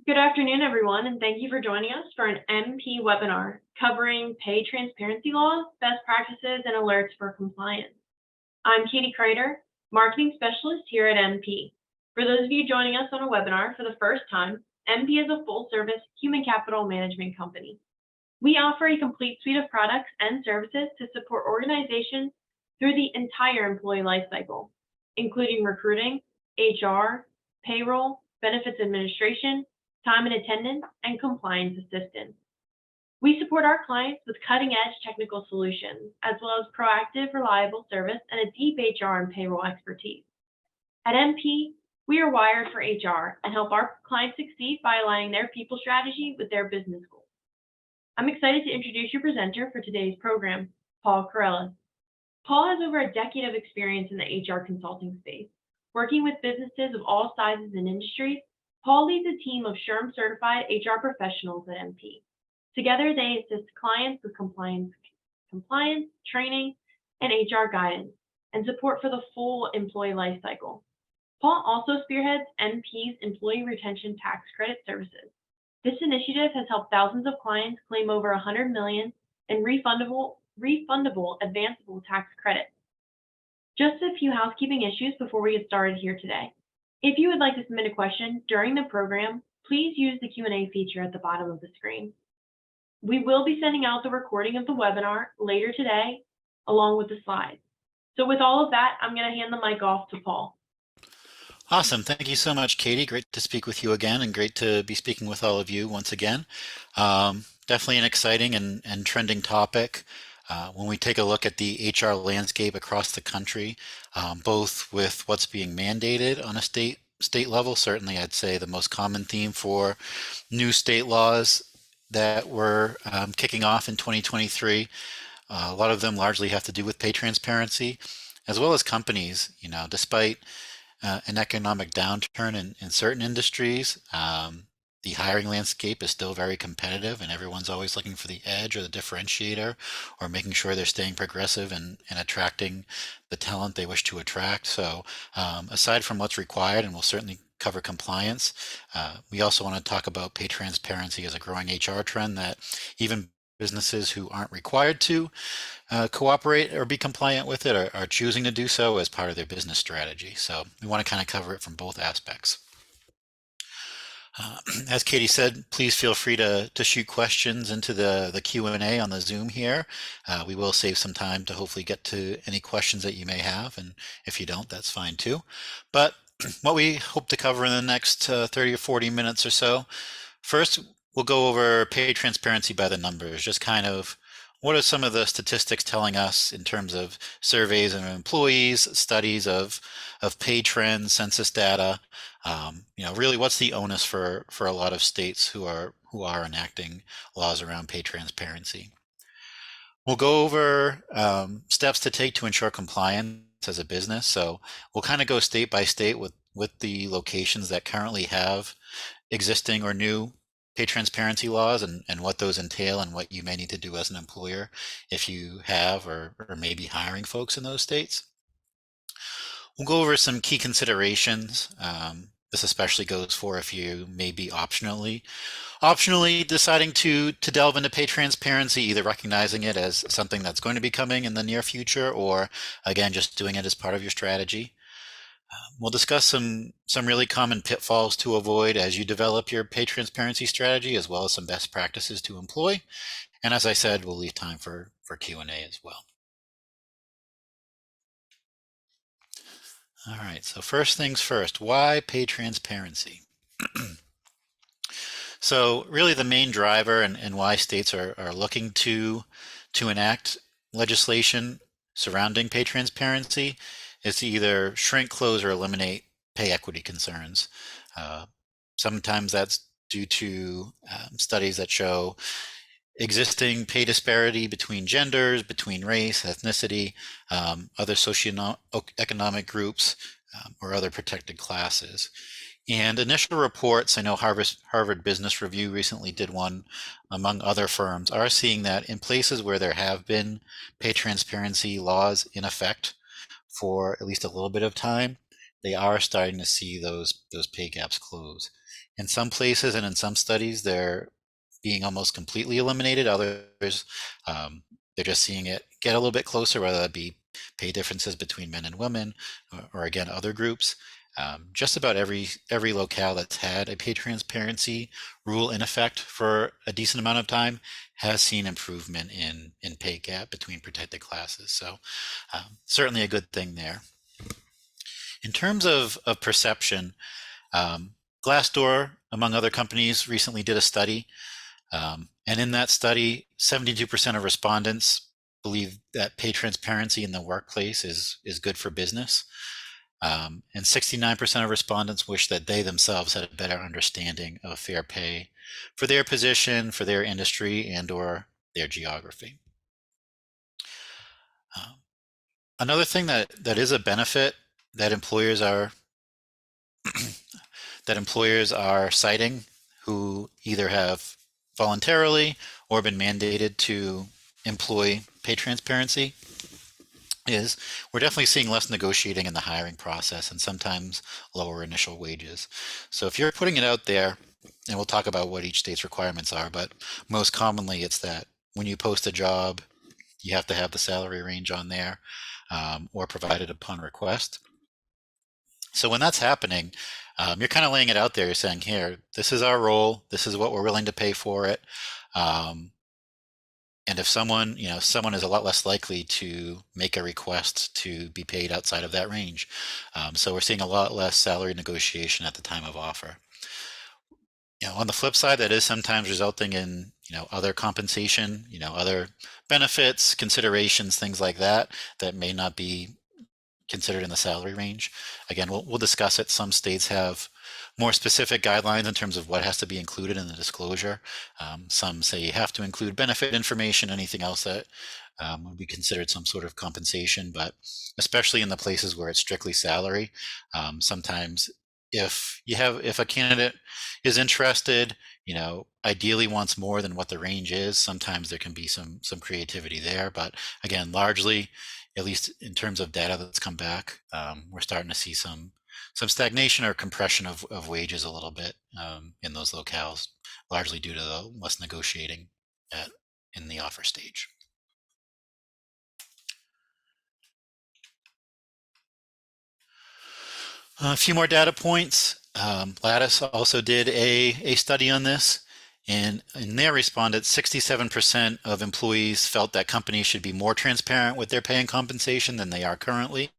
Good afternoon, everyone, and thank you for joining us for an MP webinar covering pay transparency laws, best practices, and alerts for compliance. I'm Katie Kreider, Marketing Specialist here at MP. For those of you joining us on a webinar for the first time, MP is a full-service human capital management company. We offer a complete suite of products and services to support organizations through the entire employee lifecycle, including recruiting, HR, payroll, benefits administration, time and attendance, and compliance assistance. We support our clients with cutting-edge technical solutions, as well as proactive, reliable service and a deep HR and payroll expertise. At MP, we are wired for HR and help our clients succeed by aligning their people strategy with their business goals. I'm excited to introduce your presenter for today's program, Paul Corellis. Paul has over a decade of experience in the HR consulting space. Working with businesses of all sizes and industries, Paul leads a team of SHRM-certified HR professionals at MP. Together, they assist clients with compliance, training, and HR guidance, and support for the full employee lifecycle. Paul also spearheads MP's Employee Retention Tax Credit Services. This initiative has helped thousands of clients claim over $100 million in refundable advanceable tax credits. Just a few housekeeping issues before we get started here today. If you would like to submit a question during the program, please use the Q&A feature at the bottom of the screen. We will be sending out the recording of the webinar later today, along with the slides. So with all of that, I'm going to hand the mic off to Paul. Awesome. Thank you so much, Katie. Great to speak with you again, and great to be speaking with all of you once again. Definitely an exciting and trending topic. When we take a look at the HR landscape across the country, both with what's being mandated on a state level, certainly I'd say the most common theme for new state laws that were kicking off in 2023, a lot of them largely have to do with pay transparency, as well as companies, despite an economic downturn in certain industries. The hiring landscape is still very competitive, and everyone's always looking for the edge or the differentiator, or making sure they're staying progressive and attracting the talent they wish to attract. So aside from what's required, and we'll certainly cover compliance, we also want to talk about pay transparency as a growing HR trend that even businesses who aren't required to cooperate or be compliant with it are choosing to do so as part of their business strategy. So we want to kind of cover it from both aspects. As Katie said, please feel free to shoot questions into the Q&A on the Zoom here. We will save some time to hopefully get to any questions that you may have, and if you don't, that's fine too. But what we hope to cover in the next 30 or 40 minutes or so, first, we'll go over pay transparency by the numbers, just kind of what are some of the statistics telling us in terms of surveys of employees, studies of pay trends, census data. Really, what's the onus for a lot of states who are enacting laws around pay transparency. We'll go over steps to take to ensure compliance as a business. So we'll kind of go state by state with the locations that currently have existing or new pay transparency laws and what those entail and what you may need to do as an employer if you have or may be hiring folks in those states. We'll go over some key considerations. This especially goes for if you may be optionally deciding to delve into pay transparency, either recognizing it as something that's going to be coming in the near future, or again, just doing it as part of your strategy. We'll discuss some really common pitfalls to avoid as you develop your pay transparency strategy, as well as some best practices to employ. And as I said, we'll leave time for Q&A as well. All right, so first things first, why pay transparency? So really the main driver and why states are looking to enact legislation surrounding pay transparency is to either shrink, close, or eliminate pay equity concerns. Sometimes that's due to studies that show existing pay disparity between genders, between race, ethnicity, other socioeconomic groups, or other protected classes. And initial reports, I know Harvard Business Review recently did one, among other firms, are seeing that in places where there have been pay transparency laws in effect for at least a little bit of time, they are starting to see those pay gaps close. In some places and in some studies, they're being almost completely eliminated. Others, they're just seeing it get a little bit closer, whether that be pay differences between men and women, or again, other groups. Just about every locale that's had a pay transparency rule in effect for a decent amount of time has seen improvement in pay gap between protected classes. So certainly a good thing there. In terms of perception, Glassdoor, among other companies, recently did a study. And in that study, 72% of respondents believe that pay transparency in the workplace is good for business. And 69% of respondents wish that they themselves had a better understanding of fair pay for their position, for their industry, and or their geography. Another thing that is a benefit that employers are citing, who either have voluntarily or been mandated to employ pay transparency, is we're definitely seeing less negotiating in the hiring process and sometimes lower initial wages. So if you're putting it out there, and we'll talk about what each state's requirements are, but most commonly it's that when you post a job, you have to have the salary range on there, or provided upon request. So when that's happening, you're kind of laying it out there. You're saying, here, this is our role. This is what we're willing to pay for it. And if someone is a lot less likely to make a request to be paid outside of that range. So we're seeing a lot less salary negotiation at the time of offer. On the flip side, that is sometimes resulting in, other compensation, other benefits, considerations, things like that, that may not be considered in the salary range. Again, we'll discuss it. Some states have more specific guidelines in terms of what has to be included in the disclosure. Some say you have to include benefit information, anything else that would be considered some sort of compensation, but especially in the places where it's strictly salary, sometimes if a candidate is interested, ideally wants more than what the range is, sometimes there can be some creativity there. But again, largely, at least in terms of data that's come back, we're starting to see some stagnation or compression of wages a little bit in those locales, largely due to the less negotiating in the offer stage. A few more data points. Lattice also did a study on this, and in their respondents, 67% of employees felt that companies should be more transparent with their pay and compensation than they are currently.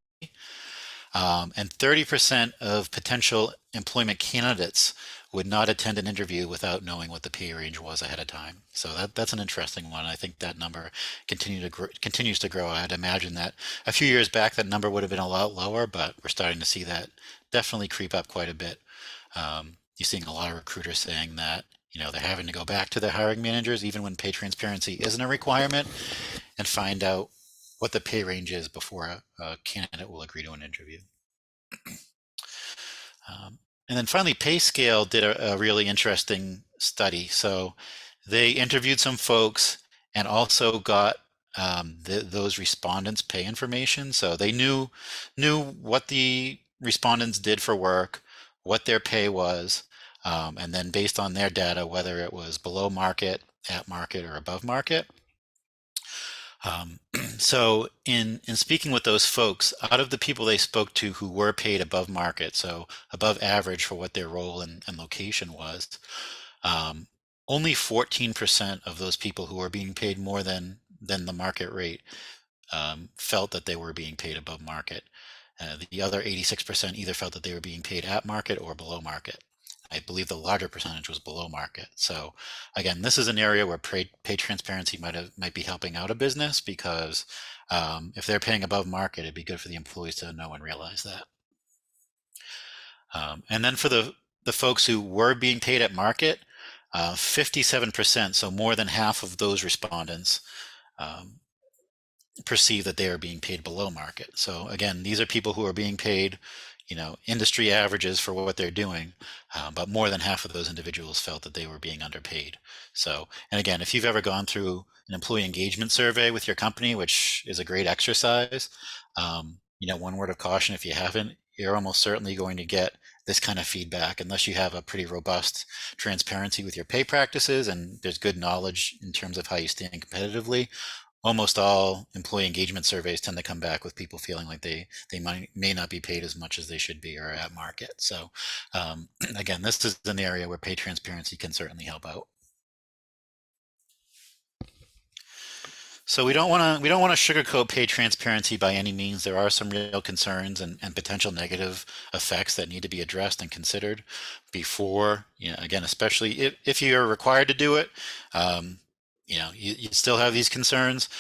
And 30% of potential employment candidates would not attend an interview without knowing what the pay range was ahead of time. So that's an interesting one. I think that number continues to grow. I'd imagine that a few years back that number would have been a lot lower, but we're starting to see that definitely creep up quite a bit. You're seeing a lot of recruiters saying that they're having to go back to their hiring managers even when pay transparency isn't a requirement and find out what the pay range is before a candidate will agree to an interview. And then finally, PayScale did a really interesting study. So they interviewed some folks and also got those respondents' pay information. So they knew what the respondents did for work, what their pay was, and then based on their data, whether it was below market, at market, or above market. So in speaking with those folks, out of the people they spoke to who were paid above market, so above average for what their role and location was, only 14% of those people who were being paid more than the market rate felt that they were being paid above market. The other 86% either felt that they were being paid at market or below market. I believe the larger percentage was below market. So again, this is an area where pay transparency might be helping out a business, because if they're paying above market, it'd be good for the employees to know and realize that. And then for the folks who were being paid at market, 57%, so more than half of those respondents, perceive that they are being paid below market. So again, these are people who are being paid industry averages for what they're doing, but more than half of those individuals felt that they were being underpaid. So, and again, if you've ever gone through an employee engagement survey with your company, which is a great exercise, one word of caution: if you haven't, you're almost certainly going to get this kind of feedback unless you have a pretty robust transparency with your pay practices and there's good knowledge in terms of how you stand competitively. Almost all employee engagement surveys tend to come back with people feeling like they may not be paid as much as they should be or at market. So again, this is an area where pay transparency can certainly help out. So we don't want to sugarcoat pay transparency by any means. There are some real concerns and potential negative effects that need to be addressed and considered before, again, especially if you're required to do it, you still have these concerns.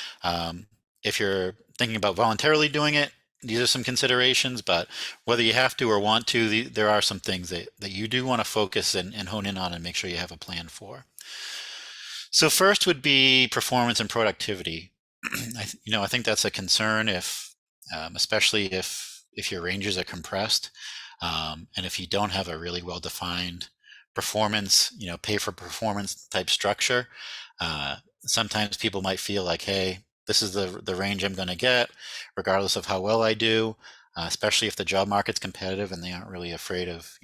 If you're thinking about voluntarily doing it, these are some considerations, but whether you have to or want to, there are some things that you do want to focus and hone in on and make sure you have a plan for. So first would be performance and productivity. I think that's a concern especially if your ranges are compressed, and if you don't have a really well-defined performance, pay for performance type structure. Sometimes people might feel like, hey, this is the range I'm going to get, regardless of how well I do, especially if the job market's competitive and they aren't really afraid of,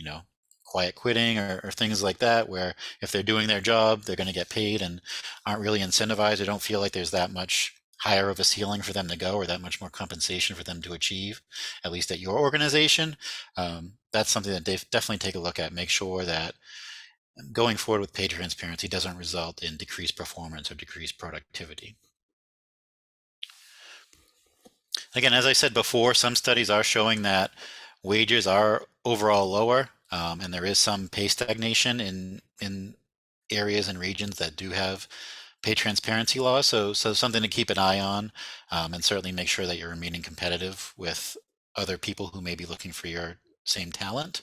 quiet quitting or things like that, where if they're doing their job, they're going to get paid and aren't really incentivized or don't feel like there's that much higher of a ceiling for them to go or that much more compensation for them to achieve, at least at your organization. That's something that they definitely take a look at. Make sure that going forward with pay transparency doesn't result in decreased performance or decreased productivity. Again, as I said before, some studies are showing that wages are overall lower, and there is some pay stagnation in areas and regions that do have pay transparency laws. So something to keep an eye on, and certainly make sure that you're remaining competitive with other people who may be looking for your same talent.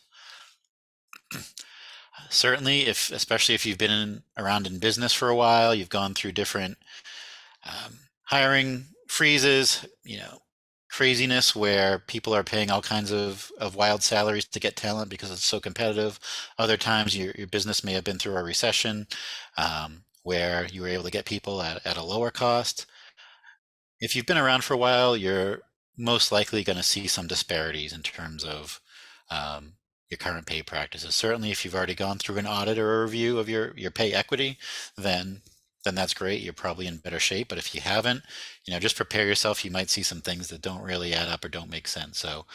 Certainly, especially if you've been around in business for a while, you've gone through different hiring freezes, craziness where people are paying all kinds of wild salaries to get talent because it's so competitive. Other times your business may have been through a recession where you were able to get people at a lower cost. If you've been around for a while, you're most likely going to see some disparities in terms of your current pay practices. Certainly if you've already gone through an audit or a review of your pay equity, then that's great. You're probably in better shape. But if you haven't, just prepare yourself. You might see some things that don't really add up or don't make sense. So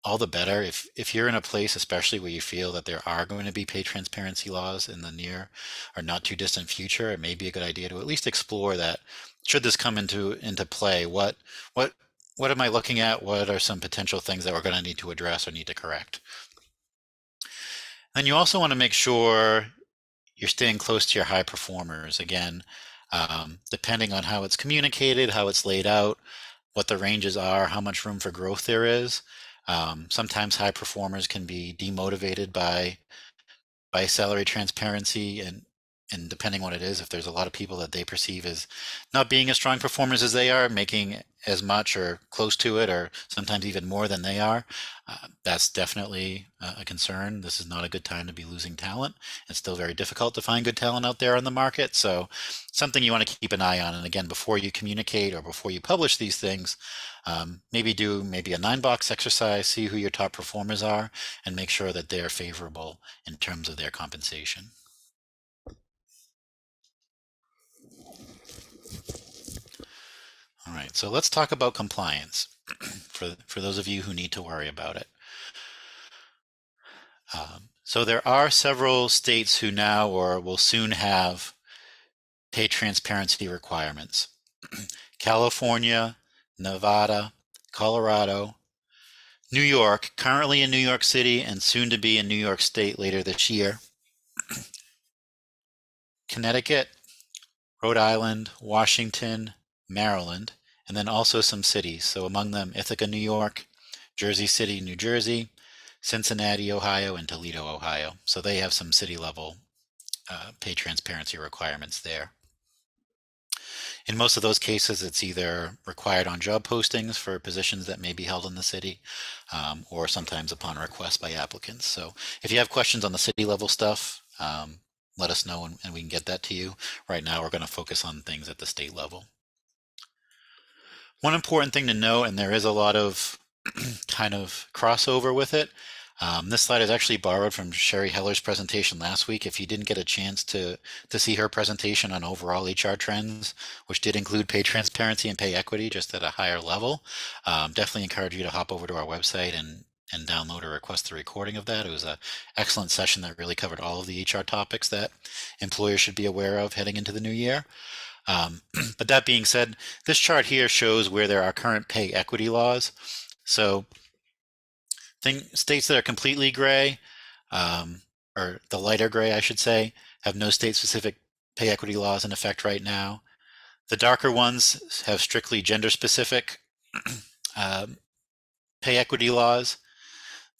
all the better. If you're in a place, especially where you feel that there are going to be pay transparency laws in the near or not too distant future, it may be a good idea to at least explore that. Should this come into play, what am I looking at? What are some potential things that we're going to need to address or need to correct? And you also want to make sure you're staying close to your high performers. Again, depending on how it's communicated, how it's laid out, what the ranges are, how much room for growth there is. Sometimes high performers can be demotivated by salary transparency and depending what it is, if there's a lot of people that they perceive as not being as strong performers as they are, making as much or close to it, or sometimes even more than they are, that's definitely a concern. This is not a good time to be losing talent. It's still very difficult to find good talent out there on the market. So something you want to keep an eye on. And again, before you communicate or before you publish these things, maybe do a 9-box exercise, see who your top performers are, and make sure that they're favorable in terms of their compensation. All right, so let's talk about compliance for those of you who need to worry about it. So there are several states who now or will soon have pay transparency requirements. California, Nevada, Colorado, New York, currently in New York City and soon to be in New York State later this year, Connecticut, Rhode Island, Washington, Maryland, and then also some cities. So among them, Ithaca, New York, Jersey City, New Jersey, Cincinnati, Ohio, and Toledo, Ohio. So they have some city level pay transparency requirements there. In most of those cases, it's either required on job postings for positions that may be held in the city, or sometimes upon request by applicants. So if you have questions on the city level stuff, let us know and we can get that to you. Right now, we're going to focus on things at the state level. One important thing to note, and there is a lot of kind of crossover with it, This slide is actually borrowed from Sherry Heller's presentation last week. If you didn't get a chance to see her presentation on overall HR trends, which did include pay transparency and pay equity just at a higher level, definitely encourage you to hop over to our website and download or request the recording of that. It was an excellent session that really covered all of the HR topics that employers should be aware of heading into the new year. But that being said, this chart here shows where there are current pay equity laws. So states that are completely gray, or the lighter gray, I should say, have no state-specific pay equity laws in effect right now. The darker ones have strictly gender-specific pay equity laws.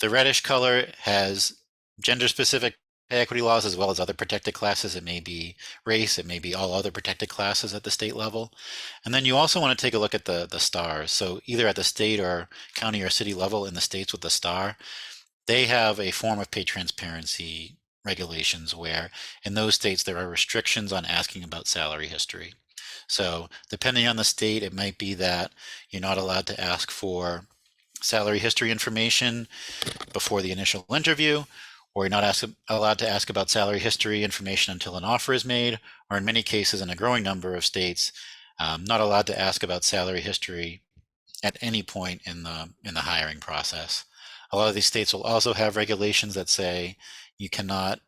The reddish color has gender-specific pay equity laws as well as other protected classes. It may be race, it may be all other protected classes at the state level. And then you also want to take a look at the stars. So either at the state or county or city level in the states with the star, they have a form of pay transparency regulations where in those states there are restrictions on asking about salary history. So depending on the state, it might be that you're not allowed to ask for salary history information before the initial interview, or you're not allowed to ask about salary history information until an offer is made, or in many cases in a growing number of states, not allowed to ask about salary history at any point in the hiring process. A lot of these states will also have regulations that say you cannot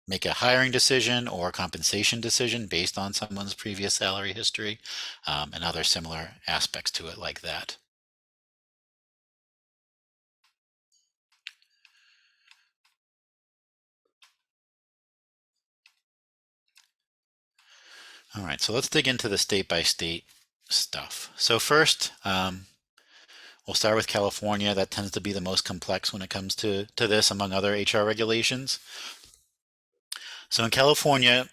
make a hiring decision or compensation decision based on someone's previous salary history, and other similar aspects to it like that. All right, so let's dig into the state-by-state stuff. So first, we'll start with California. That tends to be the most complex when it comes to this, among other HR regulations. So in California,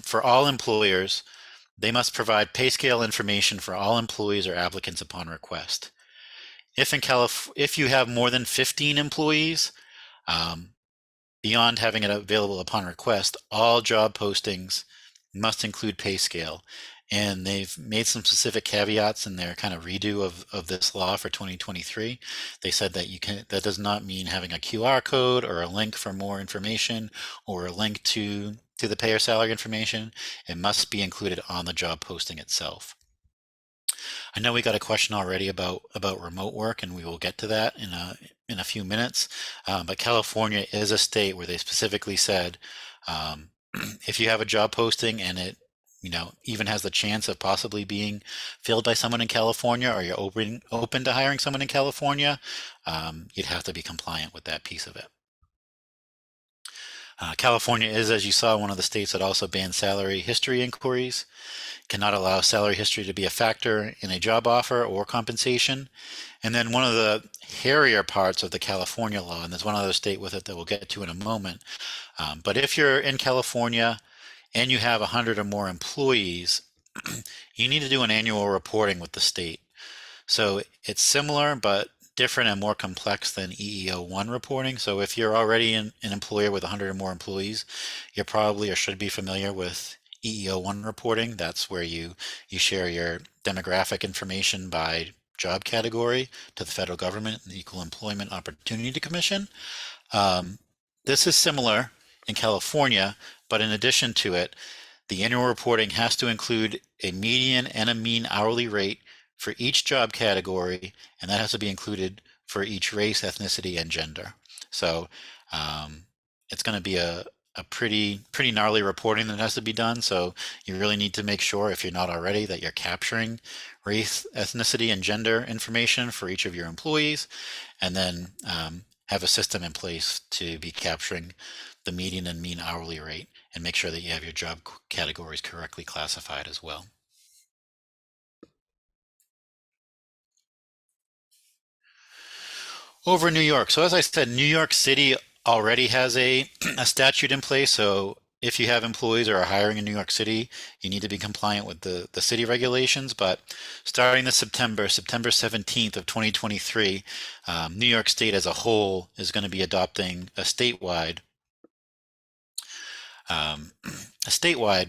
for all employers, they must provide pay scale information for all employees or applicants upon request. If you have more than 15 employees, beyond having it available upon request, all job postings must include pay scale. And they've made some specific caveats in their kind of redo of this law for 2023. They said that that does not mean having a QR code or a link for more information or a link to the pay or salary information. It must be included on the job posting itself. I know we got a question already about remote work, and we will get to that in a few minutes. But California is a state where they specifically said, if you have a job posting and it even has the chance of possibly being filled by someone in California, or you're open to hiring someone in California, you'd have to be compliant with that piece of it. California is, as you saw, one of the states that also bans salary history inquiries, cannot allow salary history to be a factor in a job offer or compensation. And then one of the hairier parts of the California law, and there's one other state with it that we'll get to in a moment, but if you're in California and you have 100 or more employees, you need to do an annual reporting with the state. So it's similar, but different and more complex than EEO-1 reporting. So if you're already an employer with 100 or more employees, you probably or should be familiar with EEO-1 reporting. That's where you share your demographic information by job category to the federal government and the Equal Employment Opportunity Commission. This is similar in California, but in addition to it, the annual reporting has to include a median and a mean hourly rate for each job category, and that has to be included for each race, ethnicity, and gender. So it's going to be a pretty gnarly reporting that has to be done. So you really need to make sure, if you're not already, that you're capturing race, ethnicity, and gender information for each of your employees, and then have a system in place to be capturing the median and mean hourly rate, and make sure that you have your job categories correctly classified as well. Over New York. So as I said, New York City already has a statute in place. So if you have employees or are hiring in New York City, you need to be compliant with the city regulations. But starting this September 17th of 2023, New York State as a whole is going to be adopting a statewide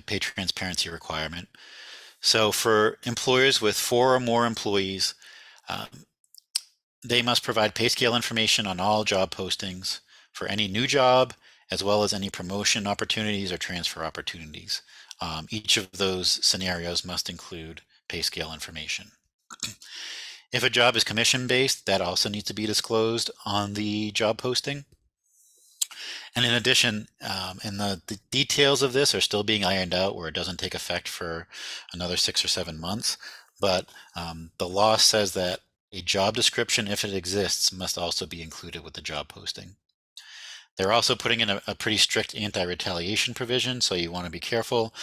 pay transparency requirement. So for employers with 4 or more employees, They must provide pay scale information on all job postings for any new job, as well as any promotion opportunities or transfer opportunities. Each of those scenarios must include pay scale information. If a job is commission-based, that also needs to be disclosed on the job posting. And in addition, and the details of this are still being ironed out where it doesn't take effect for another 6 or 7 months. But the law says that a job description, if it exists, must also be included with the job posting. They're also putting in a pretty strict anti-retaliation provision, so you want to be careful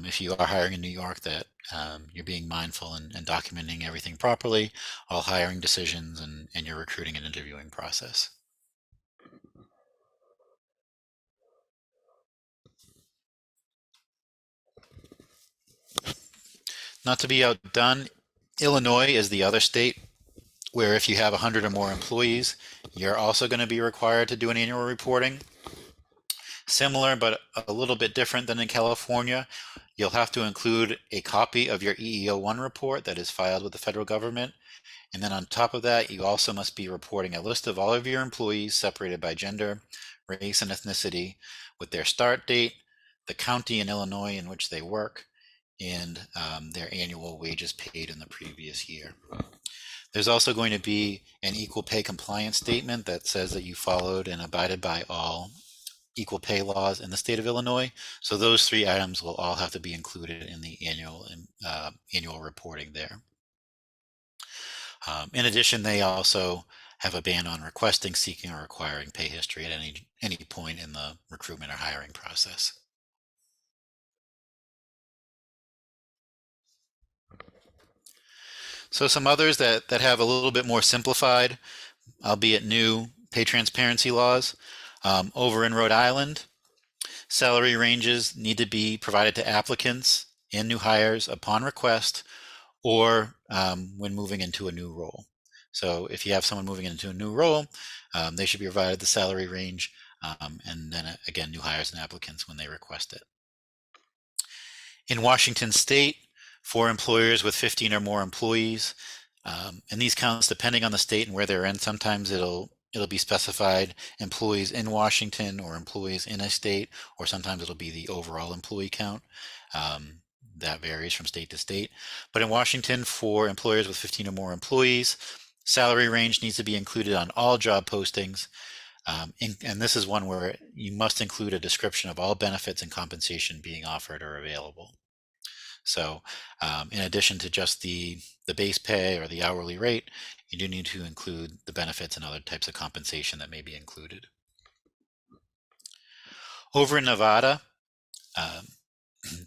if you are hiring in New York that you're being mindful and documenting everything properly, all hiring decisions and your recruiting and interviewing process. Not to be outdone, Illinois is the other state where if you have 100 or more employees, you're also going to be required to do an annual reporting. Similar, but a little bit different than in California. You'll have to include a copy of your EEO-1 report that is filed with the federal government. And then on top of that, you also must be reporting a list of all of your employees separated by gender, race, and ethnicity with their start date, the county in Illinois in which they work, and their annual wages paid in the previous year. There's also going to be an equal pay compliance statement that says that you followed and abided by all equal pay laws in the state of Illinois. So those 3 items will all have to be included in the annual reporting there. In addition, they also have a ban on requesting, seeking, or requiring pay history at any point in the recruitment or hiring process. So some others that have a little bit more simplified, albeit new, pay transparency laws. Over in Rhode Island, salary ranges need to be provided to applicants and new hires upon request or when moving into a new role. So if you have someone moving into a new role, they should be provided the salary range and then again, new hires and applicants when they request it. In Washington State, for employers with 15 or more employees, and these counts depending on the state and where they're in, sometimes it'll be specified employees in Washington or employees in a state, or sometimes it'll be the overall employee count. That varies from state to state. But in Washington, for employers with 15 or more employees, salary range needs to be included on all job postings. And this is one where you must include a description of all benefits and compensation being offered or available. So in addition to just the base pay or the hourly rate, you do need to include the benefits and other types of compensation that may be included. Over in Nevada,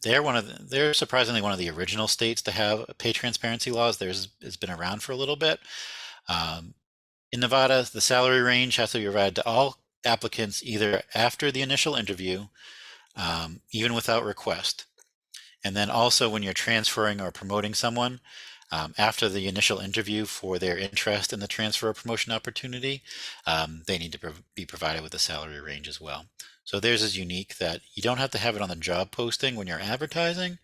they're surprisingly one of the original states to have pay transparency laws. Theirs has been around for a little bit. In Nevada, the salary range has to be provided to all applicants either after the initial interview, even without request. And then also when you're transferring or promoting someone, after the initial interview for their interest in the transfer or promotion opportunity, they need to be provided with a salary range as well. So theirs is unique that you don't have to have it on the job posting when you're advertising,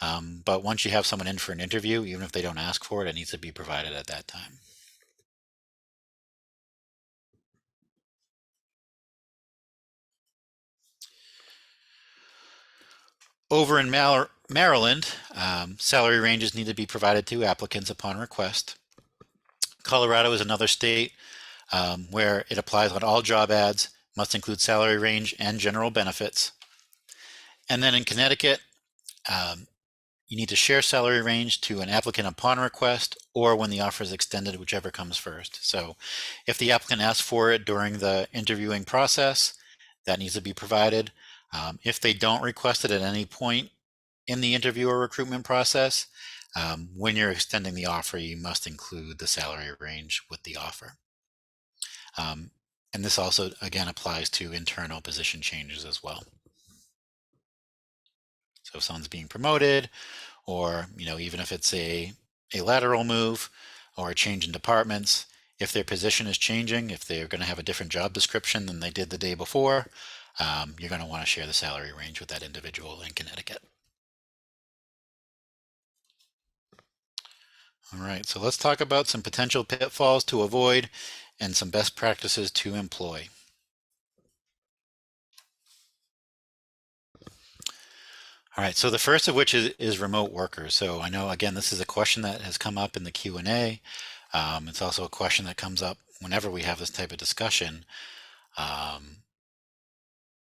but once you have someone in for an interview, even if they don't ask for it, it needs to be provided at that time. Over in Maryland, salary ranges need to be provided to applicants upon request. Colorado is another state where it applies on all job ads, must include salary range and general benefits. And then in Connecticut, you need to share salary range to an applicant upon request or when the offer is extended, whichever comes first. So if the applicant asks for it during the interviewing process, that needs to be provided. If they don't request it at any point in the interview or recruitment process, when you're extending the offer, you must include the salary range with the offer. And this also, again, applies to internal position changes as well. So if someone's being promoted, or even if it's a lateral move or a change in departments, if their position is changing, if they're going to have a different job description than they did the day before, you're going to want to share the salary range with that individual in Connecticut. All right, so let's talk about some potential pitfalls to avoid and some best practices to employ. All right, so the first of which is remote workers. So I know, again, this is a question that has come up in the Q&A. It's also a question that comes up whenever we have this type of discussion.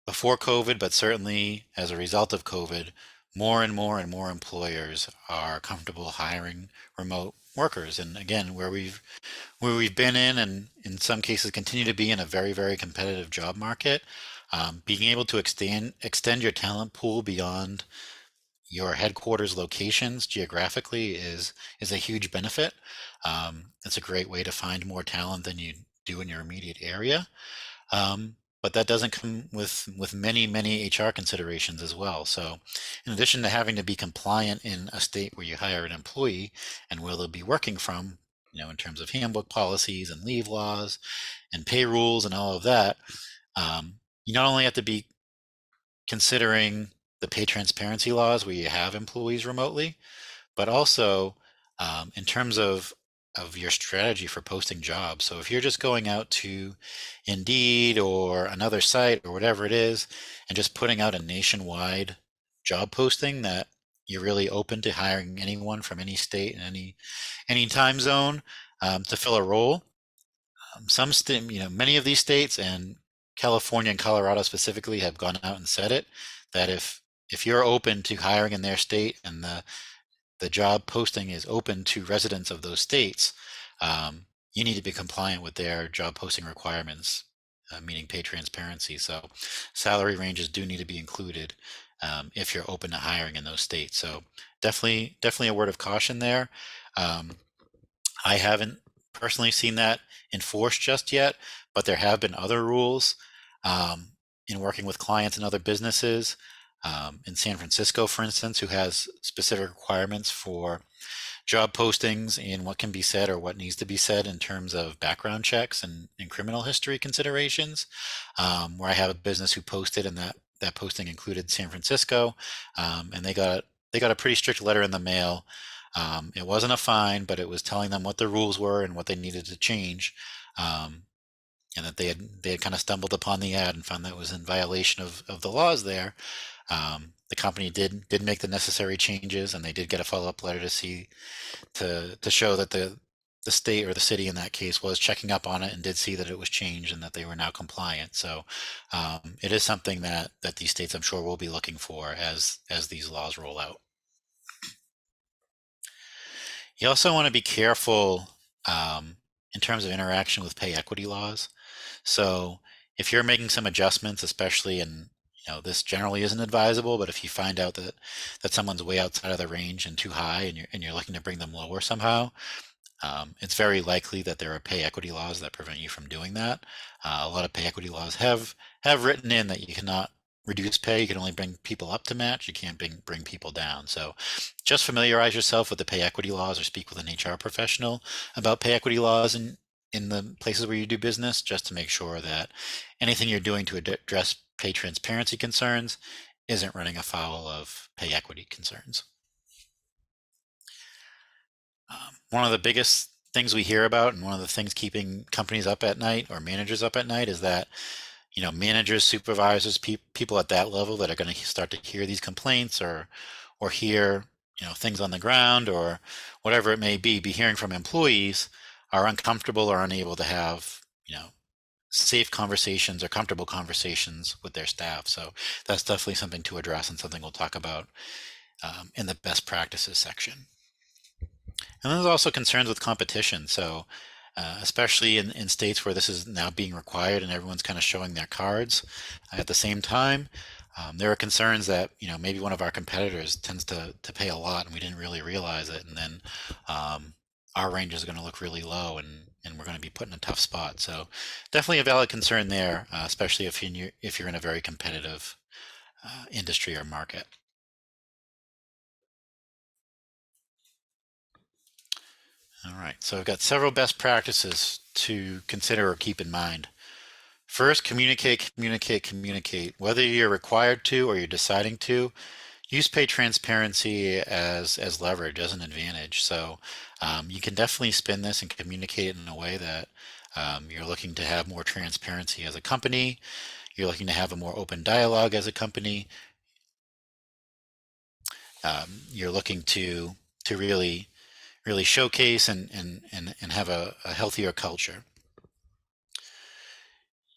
Before COVID, but certainly as a result of COVID, more and more and more employers are comfortable hiring remote workers. And again, where we've been in, and in some cases continue to be in, a very, very competitive job market, being able to extend your talent pool beyond your headquarters locations geographically is a huge benefit. It's a great way to find more talent than you do in your immediate area. But that doesn't come with many HR considerations as well. So in addition to having to be compliant in a state where you hire an employee and where they'll be working from, in terms of handbook policies and leave laws and pay rules and all of that, you not only have to be considering the pay transparency laws where you have employees remotely, but also in terms of your strategy for posting jobs. So if you're just going out to Indeed or another site or whatever it is and just putting out a nationwide job posting that you're really open to hiring anyone from any state and any time zone to fill a role. Many of these states, and California and Colorado specifically, have gone out and said it, that if you're open to hiring in their state and the job posting is open to residents of those states, you need to be compliant with their job posting requirements, meaning pay transparency. So salary ranges do need to be included if you're open to hiring in those states. So definitely a word of caution there. I haven't personally seen that enforced just yet, but there have been other rules in working with clients and other businesses. In San Francisco, for instance, who has specific requirements for job postings and what can be said or what needs to be said in terms of background checks and criminal history considerations, where I have a business who posted, and that posting included San Francisco, and they got a pretty strict letter in the mail. It wasn't a fine, but it was telling them what the rules were and what they needed to change, and that they had kind of stumbled upon the ad and found that it was in violation of the laws there. The company did make the necessary changes, and they did get a follow-up letter to show that the state, or the city in that case, was checking up on it and did see that it was changed and that they were now compliant. So it is something that these states, I'm sure, will be looking for as these laws roll out. You also want to be careful in terms of interaction with pay equity laws. So if you're making some adjustments, especially in, this generally isn't advisable, but if you find out that someone's way outside of the range and too high, and you're looking to bring them lower somehow, it's very likely that there are pay equity laws that prevent you from doing that. A lot of pay equity laws have written in that you cannot reduce pay. You can only bring people up to match. You can't bring people down. So just familiarize yourself with the pay equity laws, or speak with an HR professional about pay equity laws in the places where you do business, just to make sure that anything you're doing to address pay transparency concerns isn't running afoul of pay equity concerns. One of the biggest things we hear about, and one of the things keeping companies up at night, or managers up at night, is that managers, supervisors, people at that level that are going to start to hear these complaints, or hear things on the ground, or whatever it may be hearing from employees, are uncomfortable or unable to have safe conversations or comfortable conversations with their staff. So that's definitely something to address, and something we'll talk about in the best practices section. And there's also concerns with competition. So especially in states where this is now being required and everyone's kind of showing their cards at the same time, there are concerns that maybe one of our competitors tends to pay a lot and we didn't really realize it, and then our range is going to look really low, and we're going to be put in a tough spot. So definitely a valid concern there, especially if you're in a very competitive industry or market. All right, so I've got several best practices to consider or keep in mind. First, communicate. Whether you're required to or you're deciding to, use pay transparency as leverage, as an advantage. So You can definitely spin this and communicate it in a way that you're looking to have more transparency as a company. You're looking to have a more open dialogue as a company. You're looking to really showcase and have a healthier culture.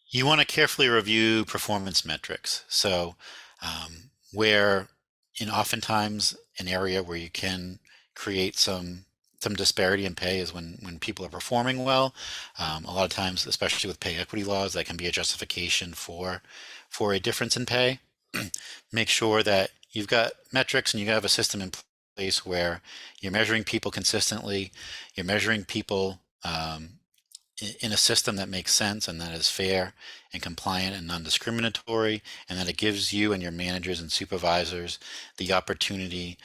You want to carefully review performance metrics. So where in oftentimes an area where you can create some disparity in pay is when people are performing well. A lot of times, especially with pay equity laws, that can be a justification for a difference in pay. Make sure that you've got metrics and you have a system in place where you're measuring people consistently, you're measuring people in a system that makes sense and that is fair and compliant and non-discriminatory, and that it gives you and your managers and supervisors the opportunity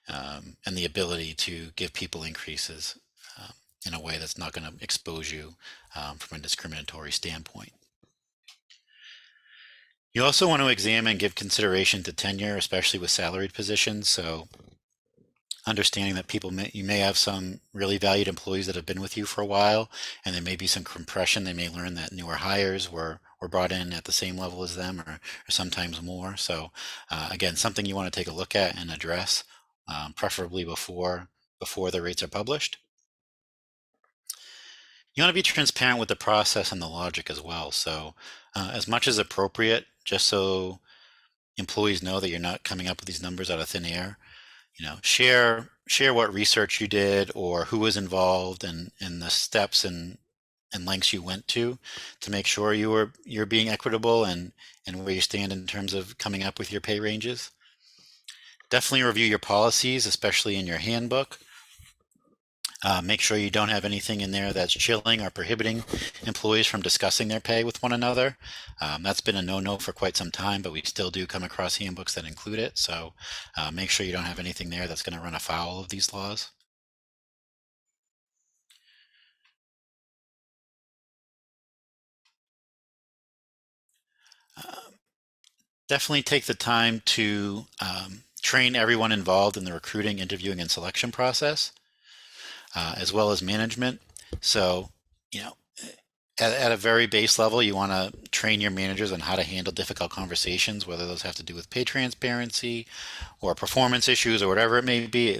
and the ability to give people increases in a way that's not going to expose you from a discriminatory standpoint. You also want to examine and give consideration to tenure, especially with salaried positions. So understanding that you may have some really valued employees that have been with you for a while, and there may be some compression. They may learn that newer hires were brought in at the same level as them, or sometimes more. So again, something you want to take a look at and address, preferably before the rates are published. You want to be transparent with the process and the logic as well. So as much as appropriate, just so employees know that you're not coming up with these numbers out of thin air. Share what research you did or who was involved and the steps and lengths you went to make sure you're being equitable and where you stand in terms of coming up with your pay ranges. Definitely review your policies, especially in your handbook. Make sure you don't have anything in there that's chilling or prohibiting employees from discussing their pay with one another. That's been a no-no for quite some time, but we still do come across handbooks that include it. So make sure you don't have anything there that's going to run afoul of these laws. Definitely take the time to train everyone involved in the recruiting, interviewing, and selection process, as well as management. So, you know, at a very base level, you want to train your managers on how to handle difficult conversations, whether those have to do with pay transparency or performance issues or whatever it may be.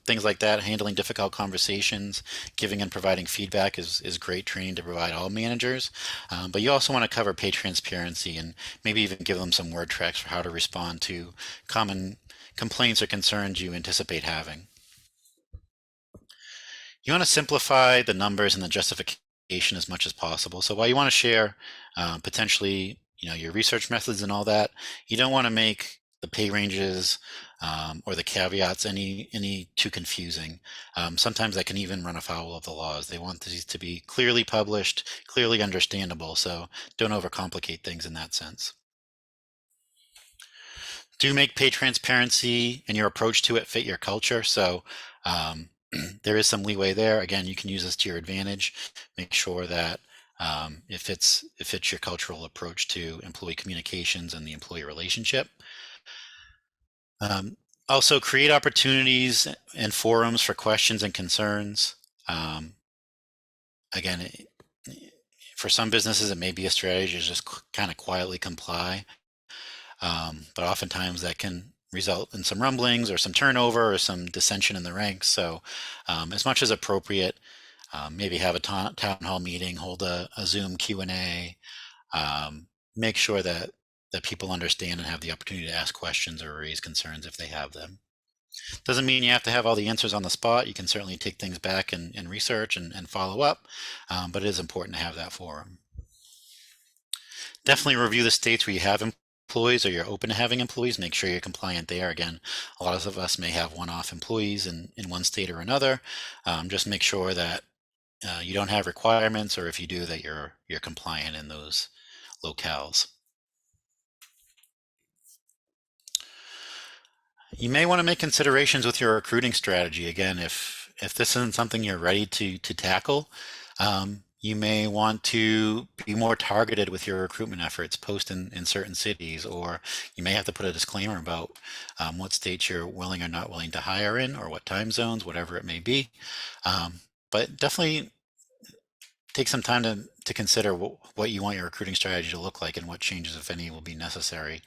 Things like that. Handling difficult conversations, giving and providing feedback is great training to provide all managers. But you also want to cover pay transparency and maybe even give them some word tracks for how to respond to common complaints or concerns you anticipate having. You want to simplify the numbers and the justification as much as possible. So while you want to share potentially, your research methods and all that, you don't want to make the pay ranges or the caveats any too confusing. Sometimes that can even run afoul of the laws. They want these to be clearly published, clearly understandable. So don't overcomplicate things in that sense. Do make pay transparency and your approach to it fit your culture. So there is some leeway there. Again, you can use this to your advantage. Make sure that it fits your cultural approach to employee communications and the employee relationship. Also, create opportunities and forums for questions and concerns. Again, for some businesses, it may be a strategy to just kind of quietly comply. But oftentimes that can result in some rumblings or some turnover or some dissension in the ranks. So as much as appropriate, maybe have a town hall meeting, hold a Zoom Q&A, make sure that people understand and have the opportunity to ask questions or raise concerns if they have them. Doesn't mean you have to have all the answers on the spot. You can certainly take things back and research and follow up, but it is important to have that forum. Definitely review the states where you have employees or you're open to having employees. Make sure you're compliant there. Again, a lot of us may have one-off employees in one state or another. Just make sure that you don't have requirements, or if you do, that you're compliant in those locales. You may want to make considerations with your recruiting strategy. Again, if this isn't something you're ready to tackle, You may want to be more targeted with your recruitment efforts, post in certain cities, or you may have to put a disclaimer about what states you're willing or not willing to hire in, or what time zones, whatever it may be. But definitely take some time to consider what you want your recruiting strategy to look like and what changes, if any, will be necessary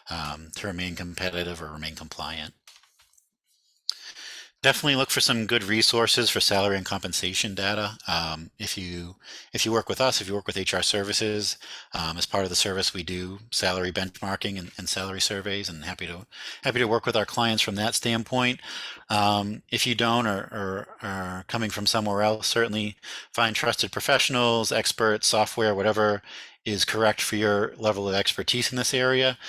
to remain competitive or remain compliant. Definitely look for some good resources for salary and compensation data. If you work with us, if you work with HR services, as part of the service, we do salary benchmarking and salary surveys, and happy to work with our clients from that standpoint. If you don't, or are coming from somewhere else, certainly find trusted professionals, experts, software, whatever is correct for your level of expertise in this area.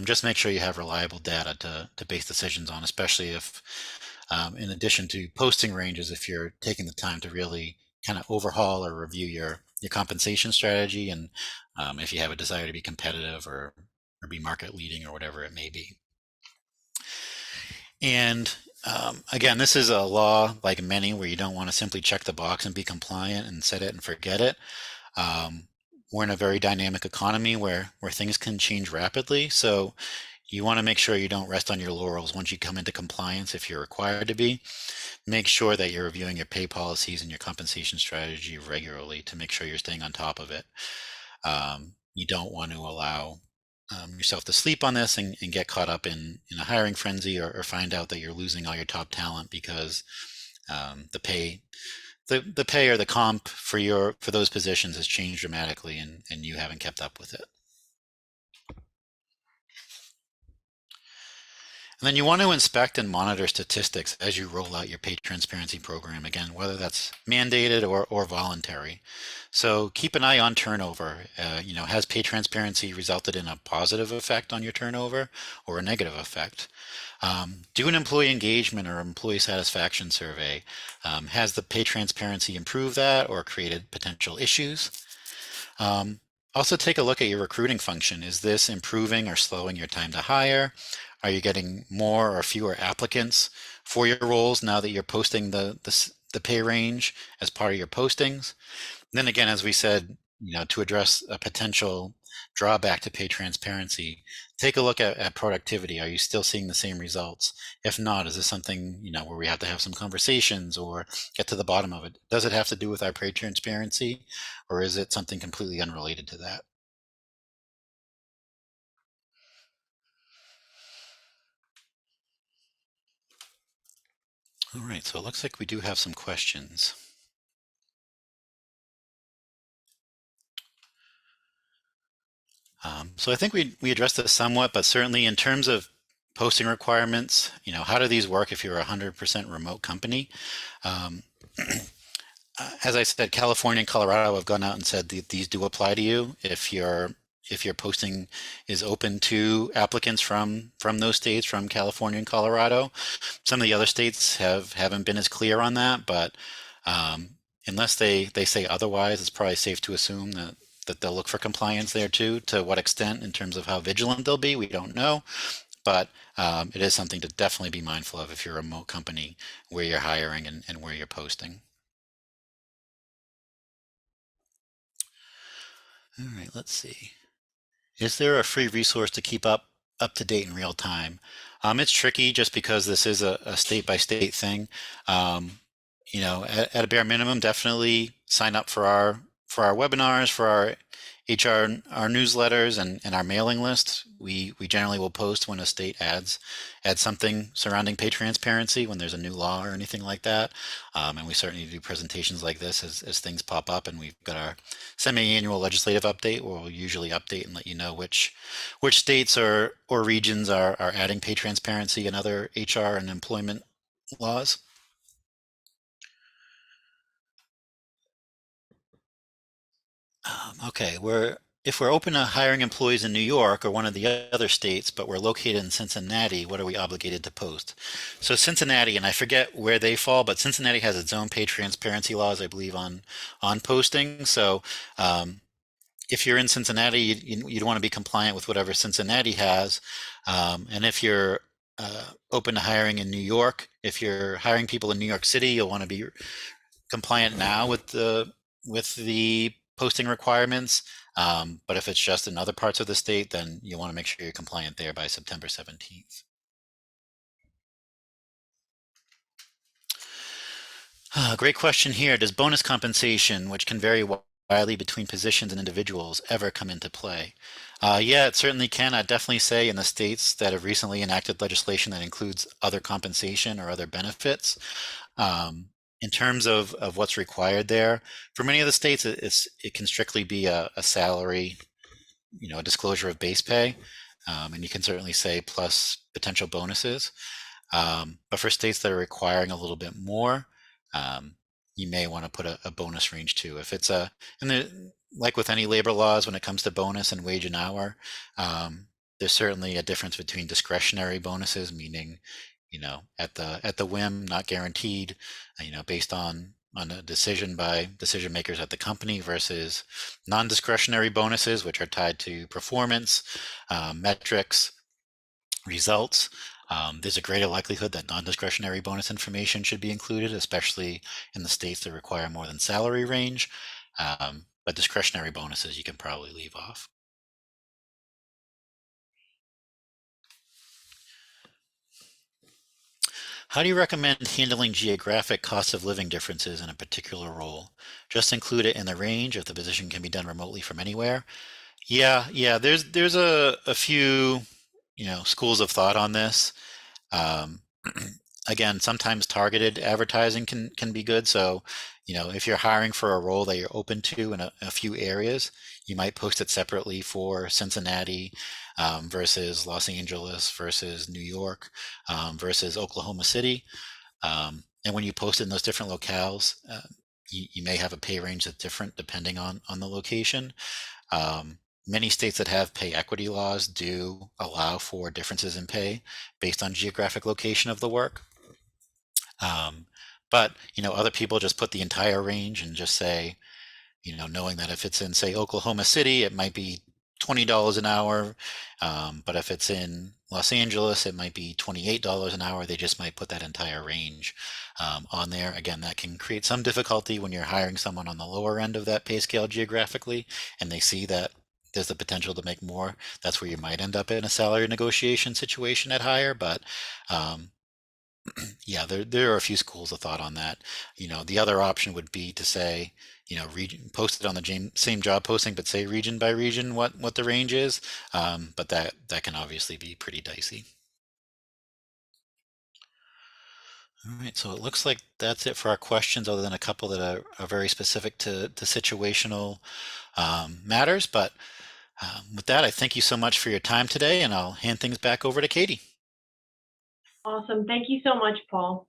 Just make sure you have reliable data to base decisions on, especially if in addition to posting ranges, if you're taking the time to really kind of overhaul or review your compensation strategy, and if you have a desire to be competitive or be market leading or whatever it may be. And again, this is a law like many where you don't want to simply check the box and be compliant and set it and forget it. We're in a very dynamic economy where things can change rapidly. So you want to make sure you don't rest on your laurels once you come into compliance if you're required to be. Make sure that you're reviewing your pay policies and your compensation strategy regularly to make sure you're staying on top of it. You don't want to allow yourself to sleep on this and get caught up in a hiring frenzy, or find out that you're losing all your top talent because the pay or the comp for those positions has changed dramatically, and you haven't kept up with it. And then you want to inspect and monitor statistics as you roll out your pay transparency program, again, whether that's mandated or voluntary. So keep an eye on turnover. Has pay transparency resulted in a positive effect on your turnover or a negative effect? Do an employee engagement or employee satisfaction survey. Has the pay transparency improved that or created potential issues? Also take a look at your recruiting function. Is this improving or slowing your time to hire? Are you getting more or fewer applicants for your roles now that you're posting the pay range as part of your postings? And then again, as we said, to address a potential drawback to pay transparency, take a look at productivity. Are you still seeing the same results? If not, is this something where we have to have some conversations or get to the bottom of it? Does it have to do with our pay transparency, or is it something completely unrelated to that? All right, so it looks like we do have some questions. So I think we addressed this somewhat, but certainly in terms of posting requirements, how do these work if you're a 100% remote company? As I said, California and Colorado have gone out and said that these do apply to you if your posting is open to applicants from those states, from California and Colorado. Some of the other states haven't been as clear on that, but unless they say otherwise, it's probably safe to assume that they'll look for compliance there too. To what extent, in terms of how vigilant they'll be, we don't know. But it is something to definitely be mindful of if you're a remote company where you're hiring and where you're posting. All right, let's see. Is there a free resource to keep up to date in real time? It's tricky just because this is a state by state thing. At a bare minimum, definitely sign up for our webinars, for our our newsletters and our mailing list. We generally will post when a state adds something surrounding pay transparency, when there's a new law or anything like that. And we certainly do presentations like this as things pop up. And we've got our semi-annual legislative update where we'll usually update and let you know which states or regions are adding pay transparency and other HR and employment laws. Okay, if we're open to hiring employees in New York or one of the other states, but we're located in Cincinnati, what are we obligated to post? So Cincinnati, and I forget where they fall, but Cincinnati has its own pay transparency laws, I believe, on posting. So if you're in Cincinnati, you'd want to be compliant with whatever Cincinnati has. And if you're open to hiring in New York, if you're hiring people in New York City, you'll want to be compliant now with the with the posting requirements. But if it's just in other parts of the state, then you want to make sure you're compliant there by September 17th. Great question here. Does bonus compensation, which can vary widely between positions and individuals, ever come into play? Yeah, it certainly can. I'd definitely say in the states that have recently enacted legislation that includes other compensation or other benefits. In terms of what's required there, for many of the states, it can strictly be a salary, a disclosure of base pay, and you can certainly say plus potential bonuses. But for states that are requiring a little bit more, you may want to put a bonus range too. If it's like with any labor laws, when it comes to bonus and wage an hour, there's certainly a difference between discretionary bonuses, meaning, at the whim, not guaranteed, based on a decision by decision makers at the company, versus non-discretionary bonuses, which are tied to performance, metrics, results. There's a greater likelihood that non-discretionary bonus information should be included, especially in the states that require more than salary range. But discretionary bonuses you can probably leave off. How do you recommend handling geographic cost of living differences in a particular role? Just include it in the range if the position can be done remotely from anywhere. Yeah. There's a few schools of thought on this. Um, again, sometimes targeted advertising can be good. So, if you're hiring for a role that you're open to in a few areas, you might post it separately for Cincinnati versus Los Angeles versus New York versus Oklahoma City. And when you post it in those different locales, you may have a pay range that's different depending on the location. Many states that have pay equity laws do allow for differences in pay based on geographic location of the work. But, other people just put the entire range and just say, knowing that if it's in, say, Oklahoma City, it might be $20 an hour. But if it's in Los Angeles, it might be $28 an hour. They just might put that entire range on there. Again, that can create some difficulty when you're hiring someone on the lower end of that pay scale geographically, and they see that there's the potential to make more. That's where you might end up in a salary negotiation situation at higher. But yeah, there are a few schools of thought on that. The other option would be to say, region, post it on the same job posting, but say region by region what the range is. But that can obviously be pretty dicey. All right, so it looks like that's it for our questions, other than a couple that are very specific to situational matters. But with that, I thank you so much for your time today, and I'll hand things back over to Katie. Awesome. Thank you so much, Paul.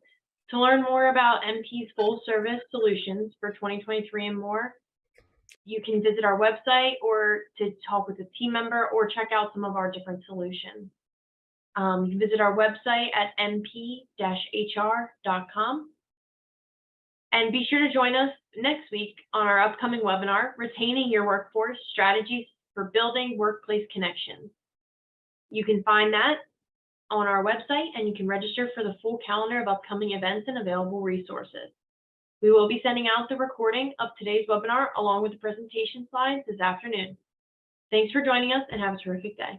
To learn more about MP's full service solutions for 2023 and more, you can visit our website or to talk with a team member or check out some of our different solutions. You can visit our website at mp-hr.com. And be sure to join us next week on our upcoming webinar, Retaining Your Workforce, Strategies for Building Workplace Connections. You can find that on our website, and you can register for the full calendar of upcoming events and available resources. We will be sending out the recording of today's webinar along with the presentation slides this afternoon. Thanks for joining us and have a terrific day.